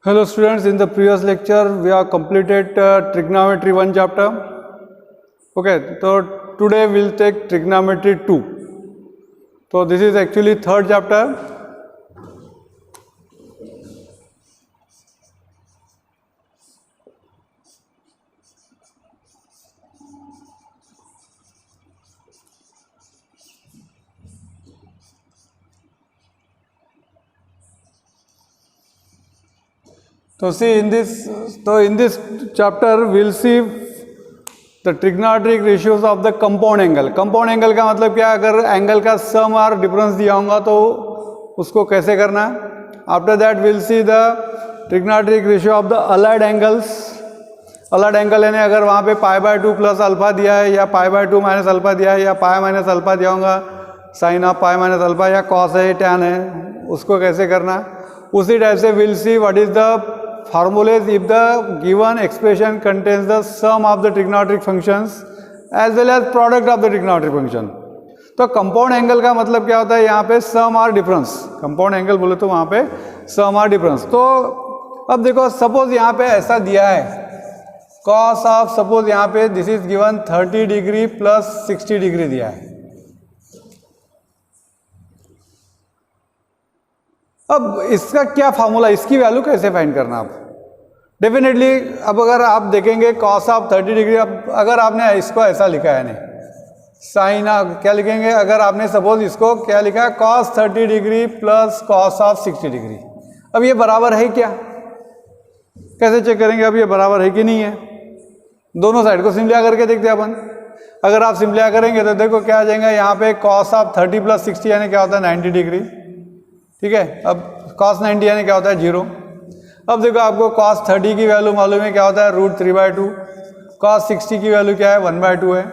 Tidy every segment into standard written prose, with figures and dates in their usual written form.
Hello students, in the previous lecture we have completed trigonometry 1 chapter. Okay, so today we will take trigonometry 2. So this is actually third chapter. So see in this chapter we will see the trigonometric ratios of the compound angle. Compound angle का मतलब क्या, अगर angle का सम और difference दिया होगा तो उसको कैसे करना है. After that will see the trigonometric ratio of the allied angles. Allied angle यानी अगर वहाँ पे π/2 प्लस अल्फा दिया है या π/2 माइनस अल्फा दिया है या पाई माइनस अल्फा दिया होगा, sine of pi minus alpha या कॉस है टैन है, उसको कैसे करना. उसी टाइप से will see what is the formulas if the given expression contains the sum of the trigonometric functions as well as product of the trigonometric function. तो compound angle का मतलब क्या होता है, यहाँ पे सम और डिफरेंस. कंपाउंड एंगल बोले तो वहाँ पे सम और डिफरेंस. तो अब देखो सपोज यहाँ पे ऐसा दिया है कॉस ऑफ, सपोज यहाँ पे this is given 30 degree plus 60 degree दिया है. अब इसका क्या फार्मूला, इसकी वैल्यू कैसे फाइंड करना. आप डेफिनेटली अब अगर आप देखेंगे कॉस ऑफ 30 डिग्री, अब अगर आपने इसको ऐसा लिखा है नहीं, साइन ऑफ क्या लिखेंगे, अगर आपने सपोज इसको क्या लिखा है cos 30 degree plus cos of 60 degree. अब ये बराबर है क्या, कैसे चेक करेंगे अब ये बराबर है कि नहीं है. दोनों साइड को सिम्प्लिफाई करके देखते हैं अपन. अगर आप सिम्प्लिफाई करेंगे तो देखो क्या आ जाएगा, यहाँ पे कॉस ऑफ 30 प्लस 60 यानी क्या होता है 90 डिग्री. ठीक है, अब cos 90 यानी क्या होता है 0. अब देखो आपको cos 30 की वैल्यू मालूम है क्या होता है √3/2. cos 60 की वैल्यू क्या है 1/2 है.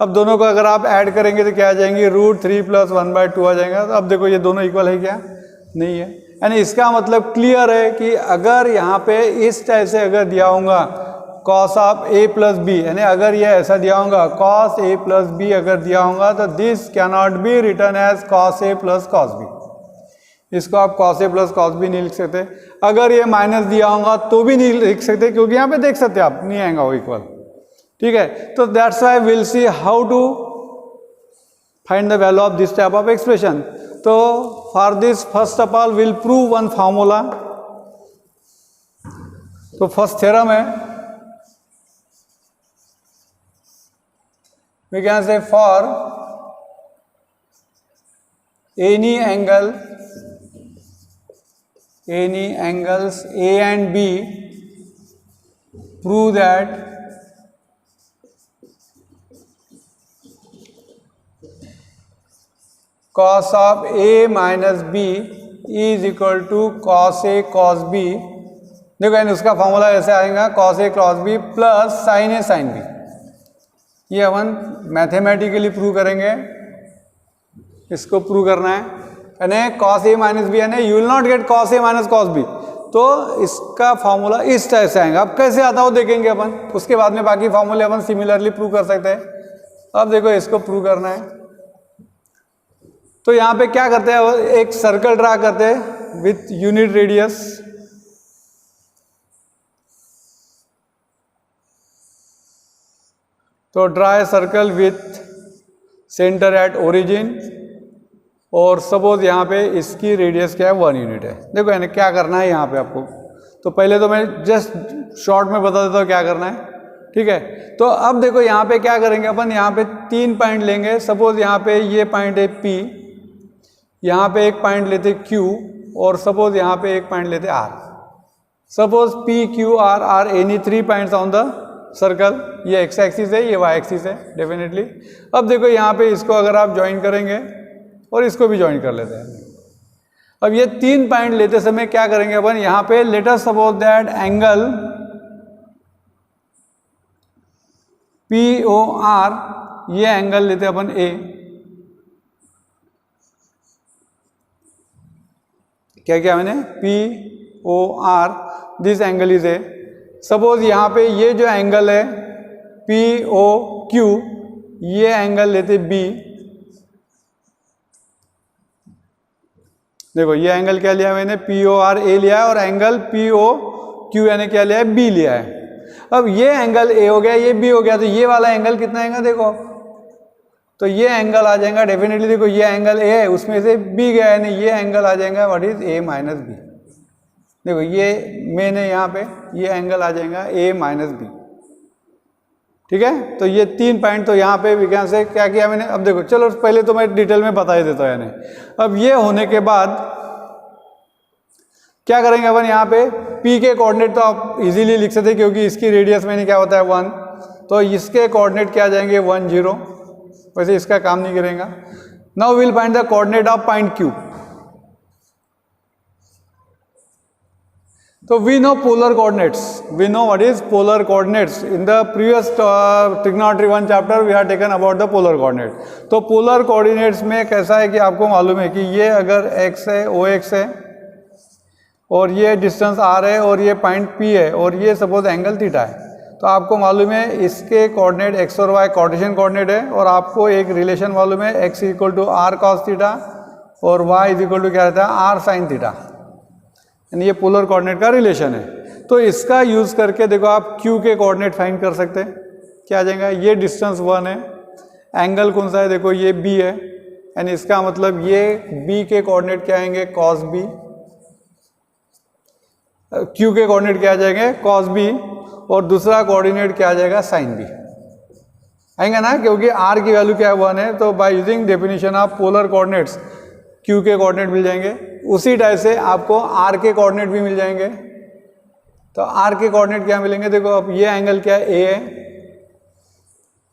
अब दोनों को अगर आप ऐड करेंगे तो क्या आ जाएंगे √3 प्लस 1/2 आ जाएगा. अब देखो ये दोनों इक्वल है क्या, नहीं है. यानी इसका मतलब क्लियर है कि अगर यहाँ पे इस टाइप से अगर दिया होगा cos of a plus B, यानी अगर ये ऐसा दिया होगा cos a प्लस बी अगर दिया होगा तो this cannot be written as cos a plus cos b. इसको आप cos a plus cos b नहीं लिख सकते. अगर ये माइनस दिया होगा तो भी नहीं लिख सकते, क्योंकि यहाँ पे देख सकते आप नहीं आएगा वो इक्वल. ठीक है, तो that's why will see how to find the value of this type of expression. तो for this first of all will prove one formula. तो फर्स्ट थ्योरम है, we can say for any angles A and B, prove that cos of A minus B is equal to cos A cos B. देखो यानी उसका formula ऐसे आएगा cos A cos B plus sin A sin B. ये अपन mathematically prove करेंगे. इसको prove करना है यानी cos a माइनस बी, यानी you will not gate cos a minus cos b. तो इसका फॉर्मूला इस टाइप से आएगा. अब कैसे आता हो देखेंगे अपन, उसके बाद में बाकी फॉर्मूले अपन सिमिलरली प्रूव कर सकते हैं. अब देखो इसको प्रूव करना है तो यहाँ पे क्या करते हैं, एक सर्कल ड्रा करते हैं विथ यूनिट रेडियस. तो draw a circle with centre at origin और सपोज यहाँ पे इसकी रेडियस क्या है 1 यूनिट है. देखो यानी क्या करना है यहाँ पे आपको. तो पहले तो मैं जस्ट शॉर्ट में बता देता हूँ क्या करना है. ठीक है, तो अब देखो यहाँ पे क्या करेंगे अपन, यहाँ पे 3 पॉइंट लेंगे. सपोज यहाँ पे ये पॉइंट है P, यहाँ पे एक पॉइंट लेते Q और सपोज यहाँ पे एक पॉइंट लेते R. Suppose P Q R are any 3 points on the circle. ये x एक्सिस है, ये y एक्सिस है डेफिनेटली. अब देखो यहाँ पे इसको अगर आप ज्वाइन करेंगे और इसको भी ज्वाइन कर लेते हैं. अब ये 3 पॉइंट लेते समय क्या करेंगे अपन, यहाँ पे let us suppose that angle POR, ये एंगल लेते अपन A. क्या क्या मैंने POR, this angle is A. Suppose यहाँ पे ये जो एंगल है POQ, ये एंगल लेते B. देखो ये एंगल क्या लिया मैंने, पी ओ आर ए लिया है, और एंगल पी ओ क्यू यानी क्या लिया है, बी लिया है। अब ये एंगल ए हो गया, ये बी हो गया, तो ये वाला एंगल कितना आएगा देखो, तो ये एंगल आ जाएगा डेफिनेटली, देखो ये एंगल ए है, उसमें से बी गया है, ये एंगल आ जाएगा what is A minus B. देखो ये मैंने यहाँ पे ये एंगल आ जाएगा ए माइनस बी, ठीक है। तो ये 3 पॉइंट तो यहाँ पे विज्ञान से क्या किया मैंने। अब देखो चलो पहले तो मैं डिटेल में बता ही देता हूँ यानी। अब ये होने के बाद क्या करेंगे अपन, यहाँ पे P के कोऑर्डिनेट तो आप इजीली लिख सकते हैं क्योंकि इसकी रेडियस मैंने क्या होता है 1, तो इसके कोऑर्डिनेट क्या आ जाएंगे 1 0, वैसे इसका काम नहीं करेगा। Now will find the coordinate of point Q। तो we know polar coordinates, we know what is polar coordinates. In the previous trigonometry 1 chapter we have taken about the polar coordinate. तो polar coordinates में कैसा है कि आपको मालूम है कि ये अगर x है, OX है, और ये डिस्टेंस r है, और ये पॉइंट P है, और ये सपोज एंगल थीटा है, तो आपको मालूम है इसके कोऑर्डिनेट x और y कार्टेशियन कोऑर्डिनेट है, और आपको एक रिलेशन मालूम है x equal to r cos theta और y इज इक्वल टू क्या रहता है r sin थीटा, यानी ये पोलर कोऑर्डिनेट का रिलेशन है। तो इसका यूज करके देखो आप Q के कोऑर्डिनेट फाइंड कर सकते हैं। क्या आ जाएगा, ये डिस्टेंस 1 है, एंगल कौन सा है देखो ये B है, यानी इसका मतलब ये B के कोऑर्डिनेट क्या आएंगे cos B, Q के कोऑर्डिनेट क्या आ जाएंगे cos B, और दूसरा कोऑर्डिनेट क्या आ जाएगा sin B आएंगे ना, क्योंकि R की वैल्यू क्या है 1 है। तो by using definition of polar coordinates Q के कोऑर्डिनेट मिल जाएंगे। उसी टाइप से आपको R के कोऑर्डिनेट भी मिल जाएंगे। तो R के कोऑर्डिनेट क्या मिलेंगे देखो, अब ये एंगल क्या है A है,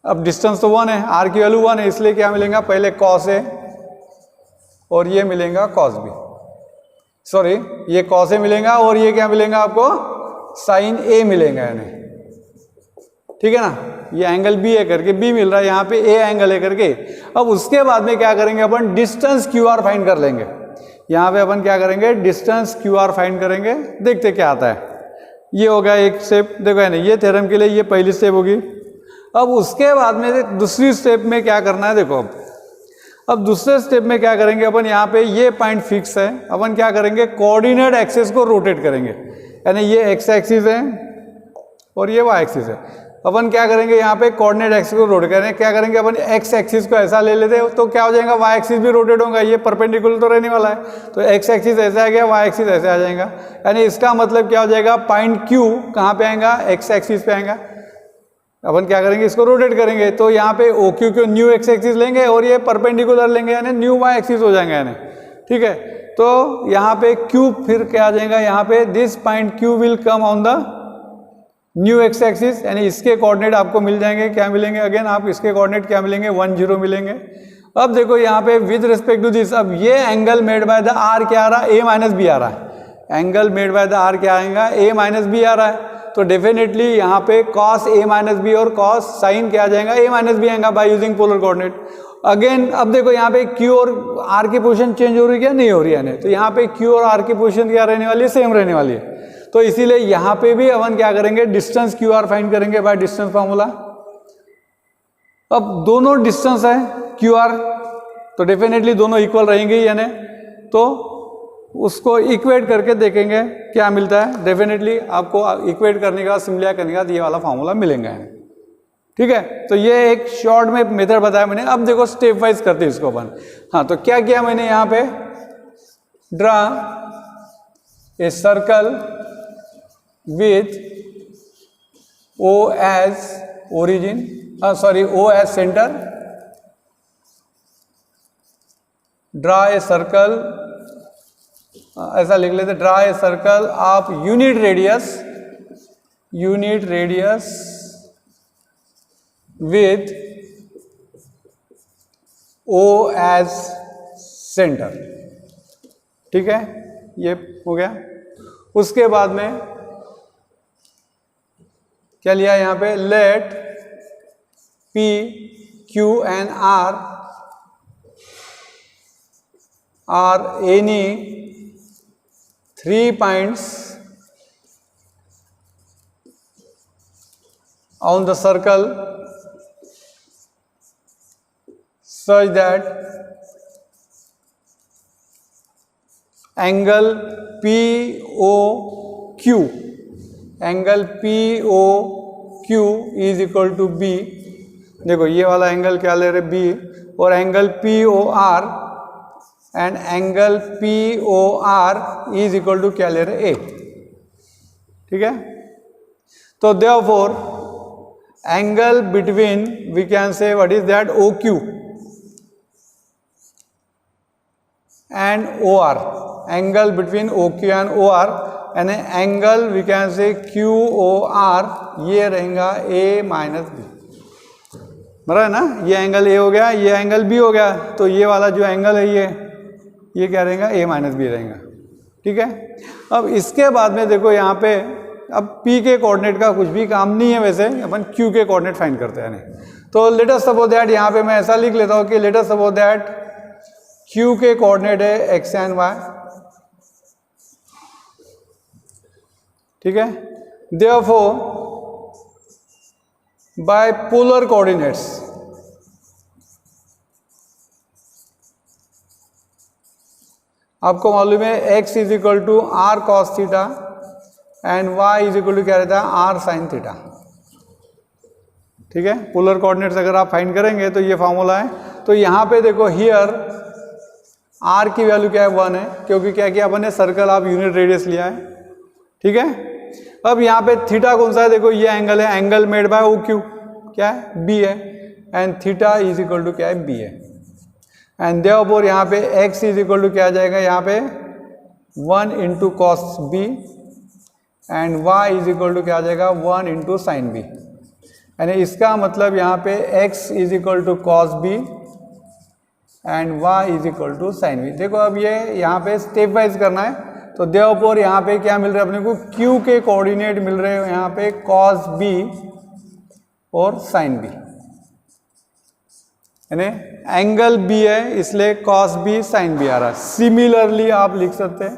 अब डिस्टेंस तो 1 है, R की वैल्यू 1 है, इसलिए क्या मिलेगा पहले cos A और ये मिलेगा cos B, सॉरी ये cos A मिलेगा और ये क्या मिलेगा आपको sin A मिलेगा, यानी ठीक है ना। ये एंगल B है करके B मिल रहा है, यहाँ पे A एंगल है करके। अब उसके बाद में क्या करेंगे अपन, डिस्टेंस QR फाइंड कर लेंगे। यहाँ पे अपन क्या करेंगे, डिस्टेंस QR फाइंड करेंगे, देखते क्या आता है। ये हो गया एक स्टेप, देखो है ना, ये थ्योरम के लिए ये पहली स्टेप होगी। अब उसके बाद में दूसरी स्टेप में क्या करना है देखो, अब दूसरे स्टेप में क्या करेंगे अपन, यहाँ पे ये पॉइंट फिक्स है, अपन क्या करेंगे कोऑर्डिनेट एक्सिस को रोटेट करेंगे, यानी ये x एक्सिस है और ये y एक्सिस है। अपन क्या करेंगे यहाँ पे कोऑर्डिनेट एक्सिस को रोटेट करेंगे, क्या करेंगे अपन x एक्सिस को ऐसा ले लेते हैं, तो क्या हो जाएगा y एक्सिस भी रोटेट होगा, ये परपेंडिकुलर तो रहने वाला है, तो x एक्सिस ऐसे आ गया, y एक्सिस ऐसे आ जाएगा, यानी इसका मतलब क्या हो जाएगा पॉइंट Q कहाँ पे आएगा, x एक्सिस पे आएगा। अपन क्या करेंगे इसको रोटेट करेंगे, तो यहाँ पे OQ को न्यू x एक्सिस लेंगे और ये परपेंडिकुलर लेंगे, यानी न्यू y एक्सिस हो जाएंगे, यानी ठीक है। तो यहाँ पे Q फिर क्या आ जाएगा, यहाँ पे this point Q will come on the new x axis, यानी इसके कोऑर्डिनेट आपको मिल जाएंगे, क्या मिलेंगे अगेन आप इसके कोऑर्डिनेट क्या मिलेंगे 1 0 मिलेंगे। अब देखो यहाँ पे विद रिस्पेक्ट टू दिस, अब ये angle made by the r क्या आ रहा है, a माइनस बी आ रहा है, angle made by the r क्या आएगा a माइनस बी आ रहा है, तो डेफिनेटली यहाँ पे cos a माइनस बी और cos sin क्या आ जाएगा a माइनस बी आएगा by using polar coordinate. Again अब देखो यहाँ पे Q और R की पोजीशन चेंज हो रही है क्या, नहीं हो रही है, तो यहाँ पे Q और R की पोजीशन क्या रहने वाली है, सेम रहने वाली है। तो इसीलिए यहाँ पे भी अपन क्या करेंगे, डिस्टेंस QR फाइंड करेंगे बाय डिस्टेंस फार्मूला। अब दोनों डिस्टेंस है QR, तो डेफिनेटली दोनों इक्वल रहेंगे, यानी तो उसको इक्वेट करके देखेंगे क्या मिलता है। डेफिनेटली आपको इक्वेट करने का, सिम्प्लीफाई करने का ये वाला फार्मूला मिलेगा, ठीक है। तो ये एक शॉर्ट में मेथड बताया मैंने। अब देखो स्टेप वाइज करते हैं इसको अपन। हाँ, तो क्या किया मैंने यहाँ पे, draw a circle with O as origin, sorry O as center, draw a circle, ऐसा लिख लेते, draw a circle of unit radius with O as center, ठीक है, ये हो गया। उसके बाद में क्या लिया यहाँ पे, late P, Q and R are any 3 points on the circle such that angle P O Q, angle P O Q is equal to B. देखो ये वाला एंगल क्या ले रहे बी, और angle P O R and angle P O R is equal to क्या ले रहे ए। ठीक है, तो therefore angle between we can say what is that O Q and O R, angle between O Q and O R यानी angle we can से Q O R, ये रहेगा ए माइनस बी, बराबर है ना। ये एंगल ए हो गया, ये एंगल बी हो गया, तो ये वाला जो एंगल है ये क्या रहेगा, ए माइनस बी रहेगा। ठीक है, अब इसके बाद में देखो यहाँ पे अब P के कोऑर्डिनेट का कुछ भी काम नहीं है, वैसे अपन Q के कोऑर्डिनेट फाइंड करते हैं नहीं। तो लेट अस सपोज दैट यहाँ पे मैं ऐसा लिख लेता हूँ कि let us suppose that Q के कोऑर्डिनेट है x एंड y। ठीक है, देयरफॉर बाय पोलर कोऑर्डिनेट्स आपको मालूम है x is equal to R cos theta and y is equal to क्या रहता है आर साइन थीटा। ठीक है, पोलर कोऑर्डिनेट्स अगर आप फाइंड करेंगे तो ये फॉर्मूला है। तो यहाँ पे देखो हियर r की वैल्यू क्या है 1 है, क्योंकि क्या किया अपन ने सर्कल आप यूनिट रेडियस लिया है। ठीक है, अब यहाँ पे थीटा कौन सा है, देखो ये एंगल है, angle made by O Q क्या है बी है, and theta is equal to क्या है बी है, एंड देयरफॉर यहाँ पे x इज इक्वल टू क्या आ जाएगा यहाँ पे 1 into cos B and y is equal to क्या आ जाएगा 1 इंटू साइन बी, यानी इसका मतलब यहाँ पे x is equal to cos B and y is equal to sine B. देखो अब ये यहाँ पे स्टेप वाइज करना है, तो देयरफॉर यहाँ पे क्या मिल रहा है अपने को q के कोऑर्डिनेट मिल रहे हैं यहाँ पे कॉस बी और साइन बी, यानी एंगल बी है इसलिए कॉस बी साइन बी आ रहा है। सिमिलरली आप लिख सकते हैं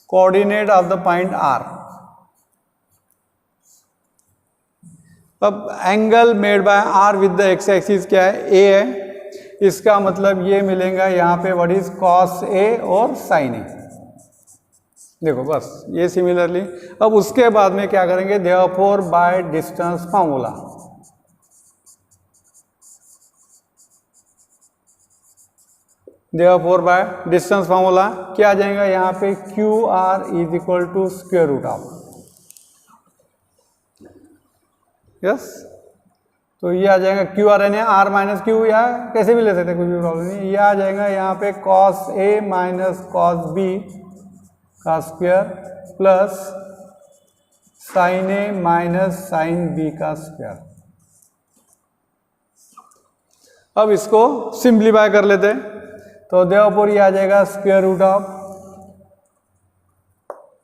coordinate of the point R. अब angle made by R with the X axis क्या है ए है, इसका मतलब ये मिलेगा यहाँ पे व्हाट इज कॉस ए और साइन ए। देखो बस ये सिमिलरली। अब उसके बाद में क्या करेंगे, therefore by distance formula, therefore by distance formula क्या आ जाएगा यहाँ पे Q R is equal to square root of, yes, तो ये आ जाएगा क्यू आर यानी आर माइनस क्यू, या कैसे भी ले सकते हैं, कुछ भी प्रॉब्लम नहीं। ये आ जाएगा यहाँ पे कॉस ए माइनस कॉस बी का स्क्वायर प्लस साइन ए माइनस साइन बी का स्क्वायर। अब इसको सिंप्लीफाई कर लेते हैं, तो देयरफॉर ये आ जाएगा स्क्वायर रूट ऑफ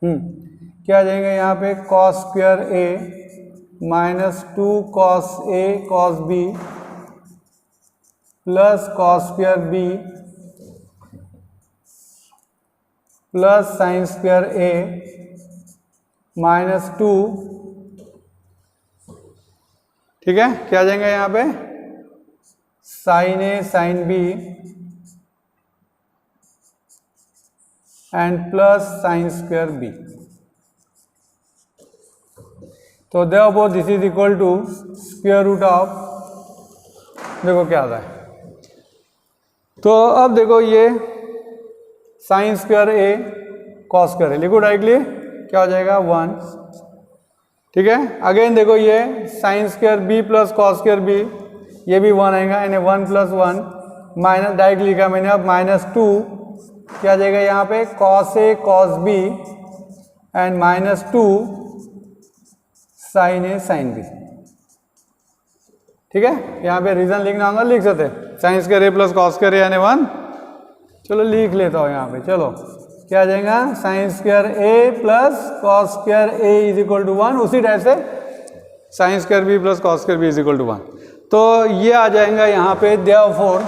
क्या आ जाएगा यहाँ पे cos square A minus 2 cos A cos B plus cos square B plus sine square A minus 2। ठीक है, क्या आ जाएगा यहाँ पे sine A sine B and plus sine square B. तो therefore this is equal to square root of, देखो क्या आता है, तो अब देखो ये sine square A cos square A लिखो डायरेक्टली, क्या हो जाएगा 1। ठीक है, अगेन देखो ये sine square B plus cos square B, ये भी 1 आएगा, यानी 1 प्लस 1 माइनस डायरेक्ट लिखा मैंने, अब माइनस 2 क्या आ जाएगा यहाँ पे cos A cos B and minus 2 sine A sine B. ठीक है, यहाँ पे रीजन लिखना होगा, लिख सकते sine square A plus cos square A यानी 1। चलो लिख लेता हूँ यहाँ पे, चलो क्या आ जाएगा sine square A plus cos square A is equal to 1, उसी टाइप से sine square B plus cos square B is equal to 1। तो ये आ जाएगा यहाँ पे देयरफॉर,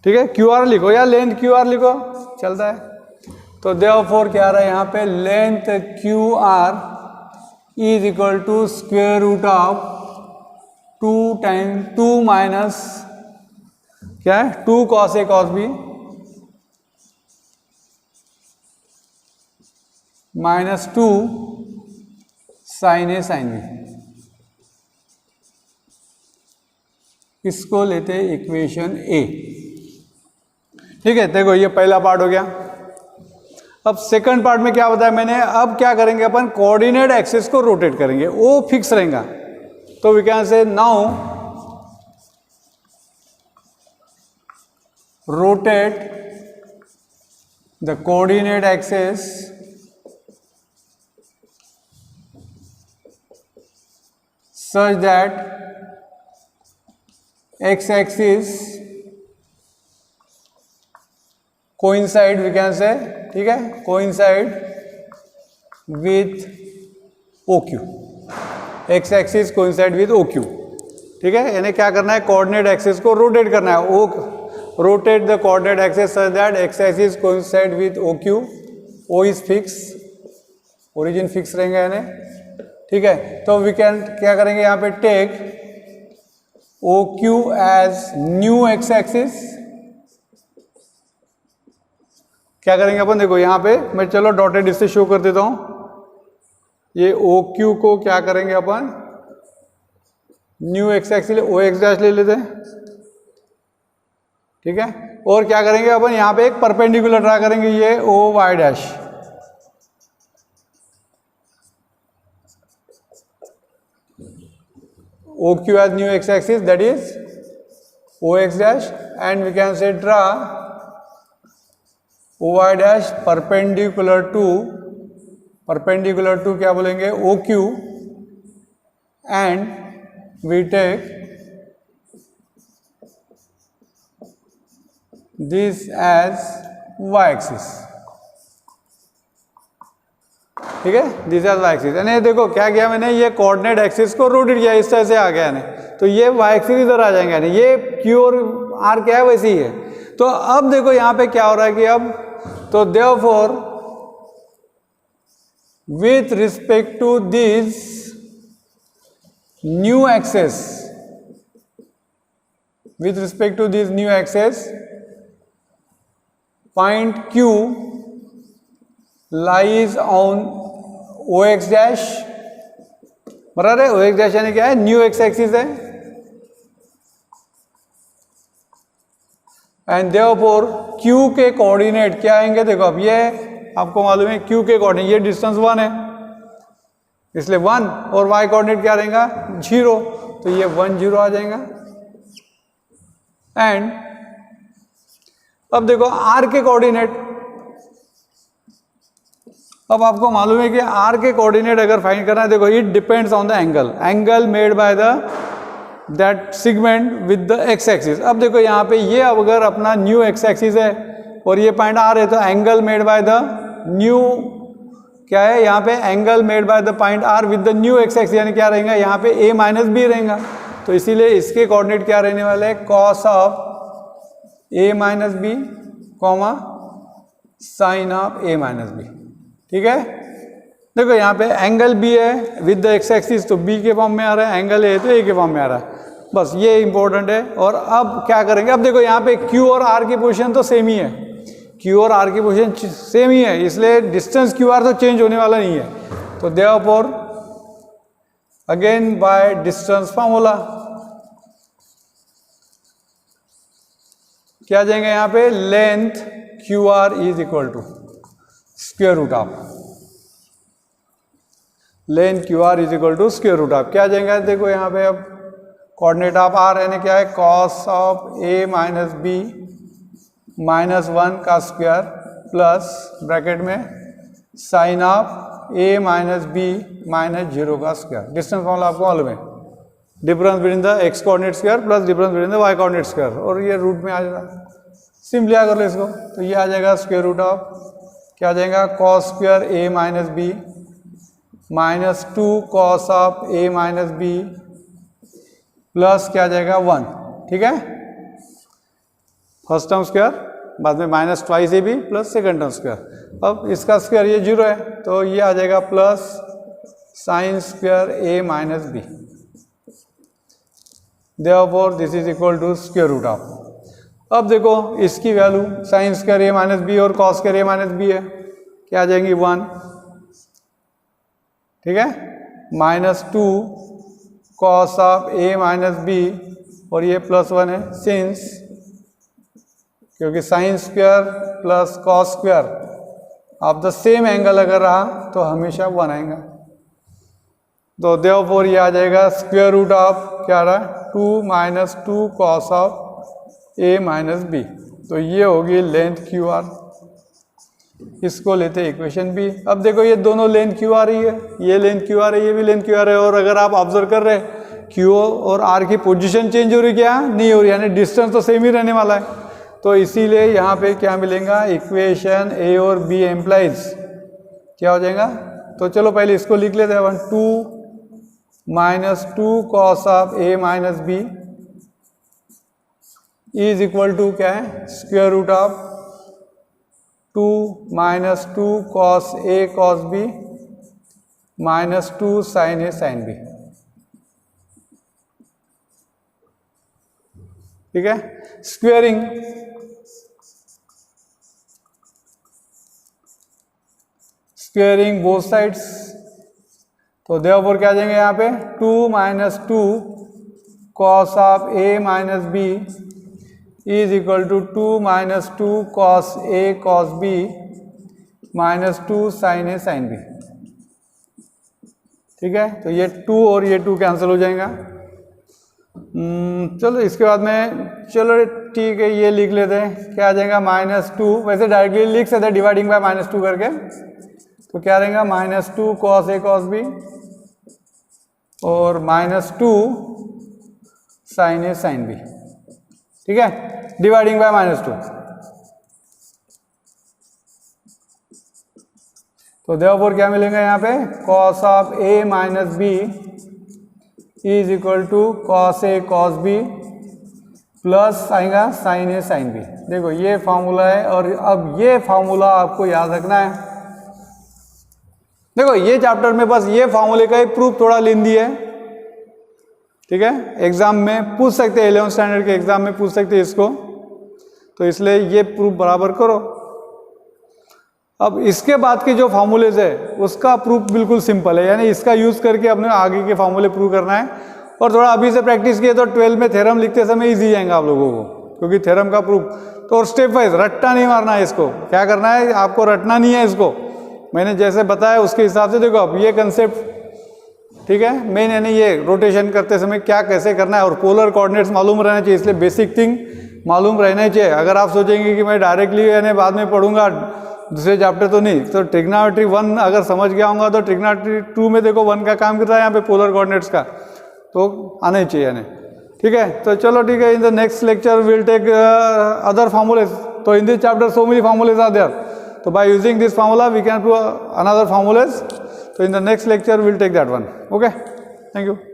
ठीक है, क्यू आर लिखो या लेंथ क्यू आर लिखो चलता है, तो देयरफॉर क्या आ रहा है यहाँ पे length Q R is equal to square root of 2 minus क्या है 2 cos A cos B -2 sin A sin B, इसको लेते हैं इक्वेशन ए। ठीक है, देखो ये पहला पार्ट हो गया। अब सेकंड पार्ट में क्या बताया मैंने, अब क्या करेंगे अपन, कोऑर्डिनेट एक्सिस को रोटेट करेंगे, वो फिक्स रहेगा। तो we can say now rotate the coordinate axis such that x-axis coincide, we can say, ठीक है, coincide with OQ, x-axis coincide with OQ। ठीक है, यानी क्या करना है, कोऑर्डिनेट एक्सिस को रोटेट करना है, rotate the coordinate axis such that x-axis coincide with OQ, O is fix, origin fix रहेंगे यानी। ठीक है, तो we can क्या करेंगे यहाँ पे, take OQ as new x-axis। क्या करेंगे अपन, देखो यहाँ पे मैं चलो डॉटेड इससे शो कर देता हूँ। ये OQ को क्या करेंगे अपन, न्यू x-axis OX डैश ले लेते हैं। ठीक है, और क्या करेंगे अपन, यहां पे एक परपेंडिकुलर ड्रा करेंगे, ये O Y dash. O Q as new X axis, that is O X dash, and we can say draw O Y dash perpendicular to क्या बोलेंगे, O Q, and we take this as y axis। ठीक है, this as y axis। यानी देखो क्या किया मैंने, ये कोऑर्डिनेट एक्सिस को रोटेट किया, इस तरह से आ गया यानी, तो ये y एक्सिस इधर आ जाएंगे, यानी ये q और r क्या है वैसे ही है। तो अब देखो यहाँ पे क्या हो रहा है कि अब तो therefore with respect to this new axis, with respect to this new axis, point Q lies on OX dash, बराबर है, OX dash यानी क्या है, न्यू एक्स एक्सिस है, एंड देयरफॉर Q के कोऑर्डिनेट क्या आएंगे, देखो अब ये आपको मालूम है Q के कोऑर्डिनेट, ये डिस्टेंस 1 है इसलिए 1, और Y कोऑर्डिनेट क्या रहेगा, 0, तो ये 1 0 आ जाएगा। एंड अब देखो r के कोऑर्डिनेट, अब आपको मालूम है कि r के कोऑर्डिनेट अगर फाइंड करना है, देखो it depends on the angle made by the that segment with the X axis. अब देखो यहाँ पे ये अगर अपना न्यू एक्स एक्सिस है और ये पॉइंट r है, तो angle made by the new क्या है, यहाँ पे angle made by the point r with the new X axis, यानी क्या रहेगा, यहाँ पे a माइनस बी रहेगा। तो इसीलिए इसके कोऑर्डिनेट क्या रहने वाले हैं, cos of a minus B comma sine of a minus B. ठीक है, देखो यहाँ पे एंगल b है विद द एक्स एक्सिस, तो b के फॉर्म में आ रहा है, एंगल a तो a के फॉर्म में आ रहा है, बस ये इंपॉर्टेंट है। और अब क्या करेंगे, अब देखो यहाँ पे q और r की पोजीशन तो सेम ही है, q और r की पोजीशन सेम ही है, इसलिए डिस्टेंस q r तो चेंज होने वाला नहीं है। तो therefore again by distance formula क्या जाएंगे, यहाँ पे length Q R is equal to square root of, length Q R is equal to square root of क्या जाएंगे, देखो यहाँ पे अब कोऑर्डिनेट ऑफ आर यानी क्या है, cos of A minus B minus 1 का स्क्वायर प्लस ब्रैकेट में sine of A minus B minus 0 का स्क्वायर। डिस्टेंस फॉर्मूला आपको मालूम है, difference between the X coordinate square plus difference between the Y coordinate square, और ये root में आ जाएगा, सिंपली आ कर लो इसको, तो ये आ जाएगा स्क्वायर रूट ऑफ क्या आ जाएगा, cos square A minus B minus 2 cos of A minus B plus क्या आ जाएगा 1। ठीक है, फर्स्ट टर्म स्क्वायर, बाद में minus twice A B plus second term square. अब इसका स्क्वायर ये 0 है, तो ये आ जाएगा plus sine square A minus B, therefore this is equal to square root of. अब देखो इसकी value sine square A minus B और cos square A minus B है, क्या आ जाएंगी 1, ठीक है, -2 cos of a minus B, और ये +1 है सिंस, क्योंकि sine square plus cos square of the same angle अगर रहा तो हमेशा 1 आएगा। तो देयरफॉर ये आ जाएगा स्क्वायर रूट ऑफ क्या रहा है 2 - 2 cos of a minus B. तो ये होगी लेंथ क्यू आर, इसको लेते इक्वेशन बी। अब देखो ये दोनों लेंथ क्यू आ रही है, ये लेंथ क्यू आ रही है, ये भी लेंथ क्यू आ रही है, और अगर आप ऑब्जर्व कर रहे हैं क्यू और आर की पोजीशन चेंज हो रही क्या, नहीं हो रही, यानी डिस्टेंस तो सेम ही रहने वाला है। तो इसीलिए यहाँ पे क्या मिलेगा, इक्वेशन ए और बी एम्प्लाइज क्या हो जाएगा। तो चलो पहले इसको लिख लेते हैं, 2 - 2 cos of a minus B is equal to क्या है, square root of 2 - 2 cos a cos b -2 sin a sin b। ठीक है, स्क्वेयरिंग बोथ साइड्स। तो देयरफॉर क्या आ जाएंगे यहाँ पे 2 - 2 cos of a minus B is equal to 2 - 2 cos a cos b -2 sin a sin b। ठीक है, तो ये 2 और ये 2 कैंसिल हो जाएगा। चलो इसके बाद में, चलो ठीक है ये लिख लेते हैं, क्या आ जाएगा -2, वैसे डायरेक्टली लिख सकते हैं डिवाइडिंग बाय -2 करके। तो क्या रहेगा -2 cos a cos b और -2 sin a sin b। ठीक है, डिवाइडिंग बाय -2। तो देयरफॉर क्या मिलेगा यहाँ पे, cos of a minus b is equal to cos a cos b plus आएगा sin a sin b। देखो ये फार्मूला है, और अब ये फार्मूला आपको याद रखना है। देखो ये चैप्टर में बस ये फार्मूले का ही प्रूफ थोड़ा लेंदी है। ठीक है, एग्जाम में पूछ सकते हैं, 11th स्टैंडर्ड के एग्जाम में पूछ सकते हैं इसको, तो इसलिए ये प्रूफ बराबर करो। अब इसके बाद के जो फार्मूलेज है उसका प्रूफ बिल्कुल सिंपल है, यानी इसका यूज करके अपने आगे के फार्मूले प्रूव करना है। और थोड़ा अभी से प्रैक्टिस किए तो 12 में थ्योरम लिखते समय इजी जाएगा आप लोगों को, क्योंकि थ्योरम का प्रूफ तो स्टेप वाइज रट्टा नहीं मारना है। इसको क्या करना है, आपको रटना नहीं है, इसको मैंने जैसे बताया उसके हिसाब से देखो। अब ये कंसेप्ट ठीक है, मेन यानी ये रोटेशन करते समय क्या कैसे करना है, और पोलर कोऑर्डिनेट्स मालूम रहना चाहिए, इसलिए बेसिक थिंग मालूम रहना चाहिए। अगर आप सोचेंगे कि मैं डायरेक्टली यानी बाद में पढ़ूंगा दूसरे चैप्टर, तो नहीं। तो ट्रिग्नोमेट्री 1 अगर समझ गया होगा तो ट्रिग्नोमेट्री 2 में देखो 1 का काम कर रहा है यहाँ पे पोलर कोऑर्डिनेट्स का, तो आना ही चाहिए यानी। ठीक है, तो चलो ठीक है, in the next lecture will take other formulas. तो in this chapter so many formulas are there, so by using this formula we can prove another formulas. So in the next lecture we'll take that one. Okay, thank you.